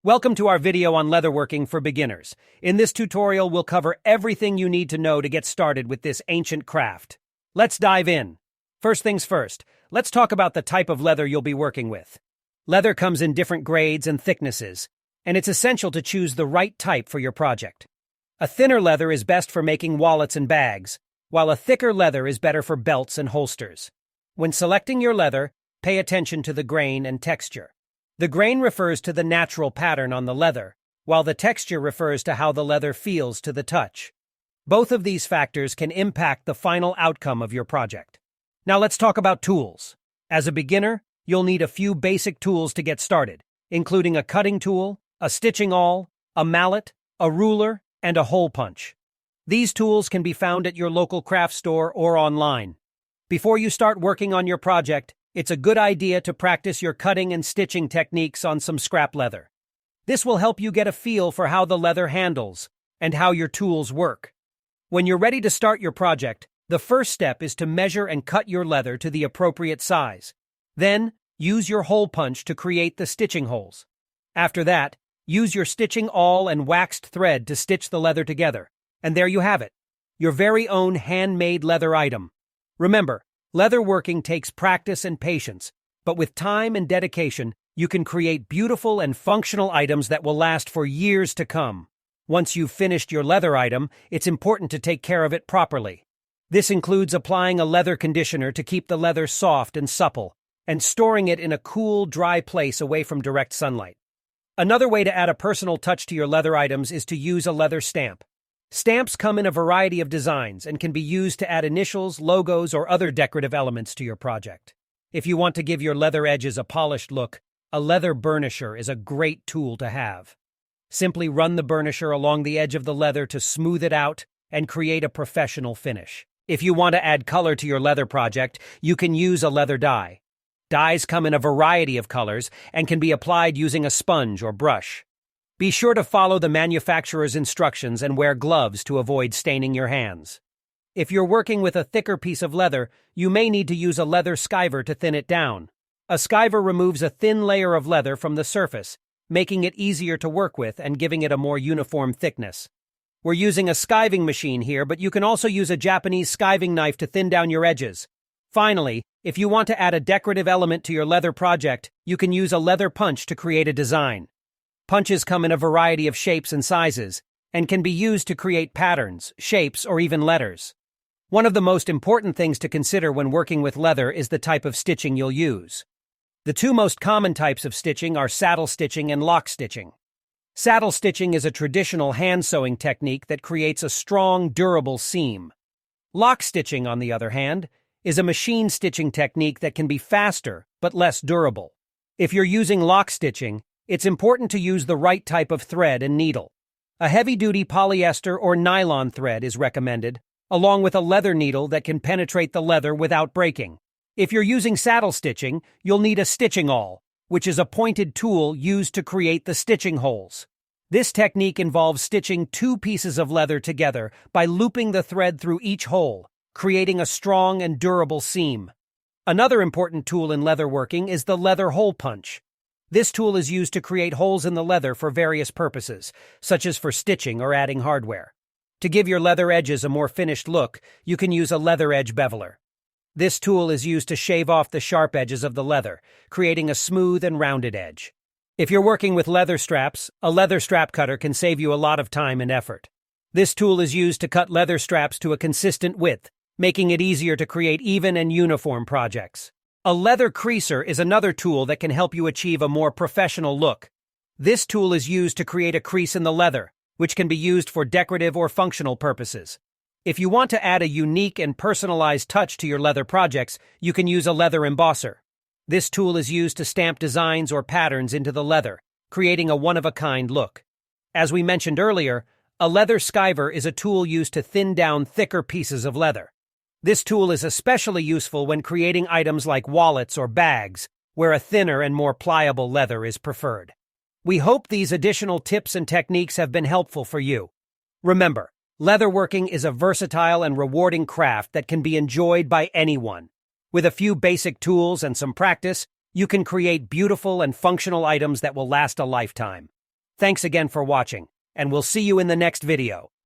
Welcome to our video on leatherworking for beginners. In this tutorial, we'll cover everything you need to know to get started with this ancient craft. Let's dive in. First things first, let's talk about the type of leather you'll be working with. Leather comes in different grades and thicknesses, and it's essential to choose the right type for your project. A thinner leather is best for making wallets and bags, while a thicker leather is better for belts and holsters. When selecting your leather, pay attention to the grain and texture. The grain refers to the natural pattern on the leather, while the texture refers to how the leather feels to the touch. Both of these factors can impact the final outcome of your project. Now let's talk about tools. As a beginner, you'll need a few basic tools to get started, including a cutting tool, a stitching awl, a mallet, a ruler, and a hole punch. These tools can be found at your local craft store or online. Before you start working on your project, it's a good idea to practice your cutting and stitching techniques on some scrap leather. This will help you get a feel for how the leather handles and how your tools work. When you're ready to start your project, the first step is to measure and cut your leather to the appropriate size. Then, use your hole punch to create the stitching holes. After that, use your stitching awl and waxed thread to stitch the leather together. And there you have it, your very own handmade leather item. Remember, leatherworking takes practice and patience, but with time and dedication, you can create beautiful and functional items that will last for years to come. Once you've finished your leather item, it's important to take care of it properly. This includes applying a leather conditioner to keep the leather soft and supple, and storing it in a cool, dry place away from direct sunlight. Another way to add a personal touch to your leather items is to use a leather stamp. Stamps come in a variety of designs and can be used to add initials, logos, or other decorative elements to your project. If you want to give your leather edges a polished look, a leather burnisher is a great tool to have. Simply run the burnisher along the edge of the leather to smooth it out and create a professional finish. If you want to add color to your leather project, you can use a leather dye. Dyes come in a variety of colors and can be applied using a sponge or brush. Be sure to follow the manufacturer's instructions and wear gloves to avoid staining your hands. If you're working with a thicker piece of leather, you may need to use a leather skiver to thin it down. A skiver removes a thin layer of leather from the surface, making it easier to work with and giving it a more uniform thickness. We're using a skiving machine here, but you can also use a Japanese skiving knife to thin down your edges. Finally, if you want to add a decorative element to your leather project, you can use a leather punch to create a design. Punches come in a variety of shapes and sizes, and can be used to create patterns, shapes, or even letters. One of the most important things to consider when working with leather is the type of stitching you'll use. The two most common types of stitching are saddle stitching and lock stitching. Saddle stitching is a traditional hand-sewing technique that creates a strong, durable seam. Lock stitching, on the other hand, is a machine stitching technique that can be faster but less durable. If you're using lock stitching, it's important to use the right type of thread and needle. A heavy-duty polyester or nylon thread is recommended, along with a leather needle that can penetrate the leather without breaking. If you're using saddle stitching, you'll need a stitching awl, which is a pointed tool used to create the stitching holes. This technique involves stitching two pieces of leather together by looping the thread through each hole, creating a strong and durable seam. Another important tool in leatherworking is the leather hole punch. This tool is used to create holes in the leather for various purposes, such as for stitching or adding hardware. To give your leather edges a more finished look, you can use a leather edge beveler. This tool is used to shave off the sharp edges of the leather, creating a smooth and rounded edge. If you're working with leather straps, a leather strap cutter can save you a lot of time and effort. This tool is used to cut leather straps to a consistent width, making it easier to create even and uniform projects. A leather creaser is another tool that can help you achieve a more professional look. This tool is used to create a crease in the leather, which can be used for decorative or functional purposes. If you want to add a unique and personalized touch to your leather projects, you can use a leather embosser. This tool is used to stamp designs or patterns into the leather, creating a one-of-a-kind look. As we mentioned earlier, a leather skiver is a tool used to thin down thicker pieces of leather. This tool is especially useful when creating items like wallets or bags, where a thinner and more pliable leather is preferred. We hope these additional tips and techniques have been helpful for you. Remember, leatherworking is a versatile and rewarding craft that can be enjoyed by anyone. With a few basic tools and some practice, you can create beautiful and functional items that will last a lifetime. Thanks again for watching, and we'll see you in the next video.